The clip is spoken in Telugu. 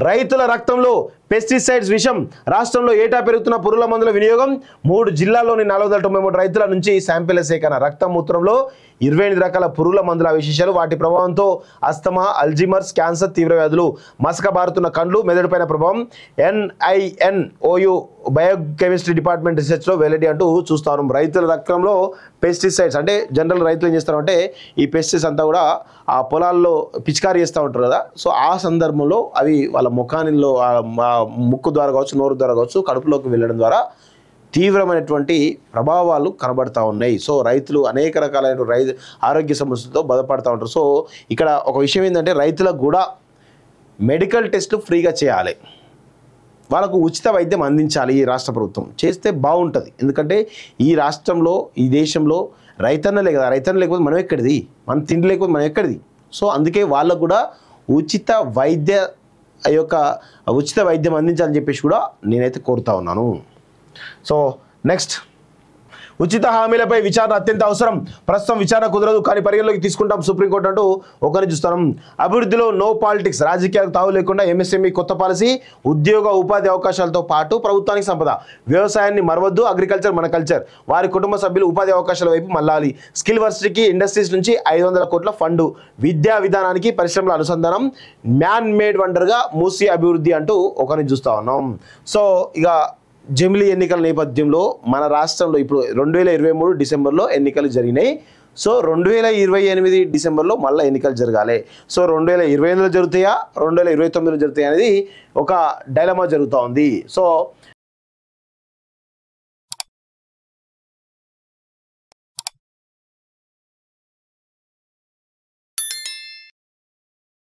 రైతుల రక్తంలో పెస్టిసైడ్స్ విషం. రాష్ట్రంలో ఏటా పెరుగుతున్న పురుగుల మందుల వినియోగం. 3 జిల్లాల్లోని 493 రైతుల నుంచి శాంపిళ్ల సేకరణ. రక్తం మూత్రంలో 28 రకాల పురుగుల మందుల విశేషాలు. వాటి ప్రభావంతో అస్తమా, అల్జీమర్స్, క్యాన్సర్, తీవ్ర వ్యాధులు, మసక బారుతున్న కండ్లు, మెదడుపైన ప్రభావం. NINOU బయోకెమిస్ట్రీ డిపార్ట్మెంట్ రీసెర్చ్లో వెల్లడి అంటూ చూస్తాను. రైతుల రక్తంలో పెస్టిసైడ్స్ అంటే జనరల్ రైతులు ఏం చేస్తారంటే ఈ పెస్టిసైడ్స్ అంతా కూడా ఆ పొలాల్లో పిచికారీ చేస్తూ ఉంటారు కదా. సో ఆ సందర్భంలో అవి వాళ్ళ ముఖానిలో ముక్కు ద్వారా కావచ్చు, నోరు ద్వారా కావచ్చు, కడుపులోకి వెళ్ళడం ద్వారా తీవ్రమైనటువంటి ప్రభావాలు కనబడతా ఉన్నాయి. సో రైతులు అనేక రకాలైన ఆరోగ్య సమస్యలతో బాధపడుతూ ఉంటారు. సో ఇక్కడ ఒక విషయం ఏంటంటే రైతులకు కూడా మెడికల్ టెస్టులు ఫ్రీగా చేయాలి, వాళ్ళకు ఉచిత వైద్యం అందించాలి. ఈ రాష్ట్ర ప్రభుత్వం చేస్తే బాగుంటుంది. ఎందుకంటే ఈ రాష్ట్రంలో, ఈ దేశంలో రైతన్నలే కదా, రైతన్న లేకపోతే మనం ఎక్కడిది, మనం తిండి లేకపోతే మనం ఎక్కడిది. సో అందుకే వాళ్ళకు కూడా ఉచిత వైద్యం అందించాలని చెప్పేసి కూడా నేనైతే కోరుతా ఉన్నాను. సో నెక్స్ట్, ఉచిత హామీలపై విచారణ అత్యంత అవసరం. ప్రస్తుతం విచారణ కుదరదు, కానీ పరిగణలోకి తీసుకుంటాం సుప్రీంకోర్టు అంటూ ఒకరిని చూస్తున్నాం. అభివృద్ధిలో నో పాలిటిక్స్. రాజకీయాలకు తావు లేకుండా MSME కొత్త పాలసీ. ఉద్యోగ ఉపాధి అవకాశాలతో పాటు ప్రభుత్వానికి సంపద. వ్యవసాయాన్ని మరవద్దు, అగ్రికల్చర్ మన కల్చర్. వారి కుటుంబ సభ్యులు ఉపాధి అవకాశాల వైపు మళ్ళాలి. స్కిల్ వర్సిటీకి ఇండస్ట్రీస్ నుంచి 500 కోట్ల ఫండు. విద్యా విధానానికి పరిశ్రమల అనుసంధానం. మ్యాన్ మేడ్ వండర్గా మూసీ అభివృద్ధి అంటూ ఒకరిని చూస్తా ఉన్నాం. సో ఇక జమిలీ ఎన్నికల నేపథ్యంలో మన రాష్ట్రంలో ఇప్పుడు 2023 డిసెంబర్లో ఎన్నికలు జరిగినాయి. సో 2028 డిసెంబర్లో మళ్ళీ ఎన్నికలు జరగాలి. సో 2028లో జరుగుతాయా, 2029లో జరుగుతాయా అనేది ఒక డైలమా జరుగుతూ ఉంది. సో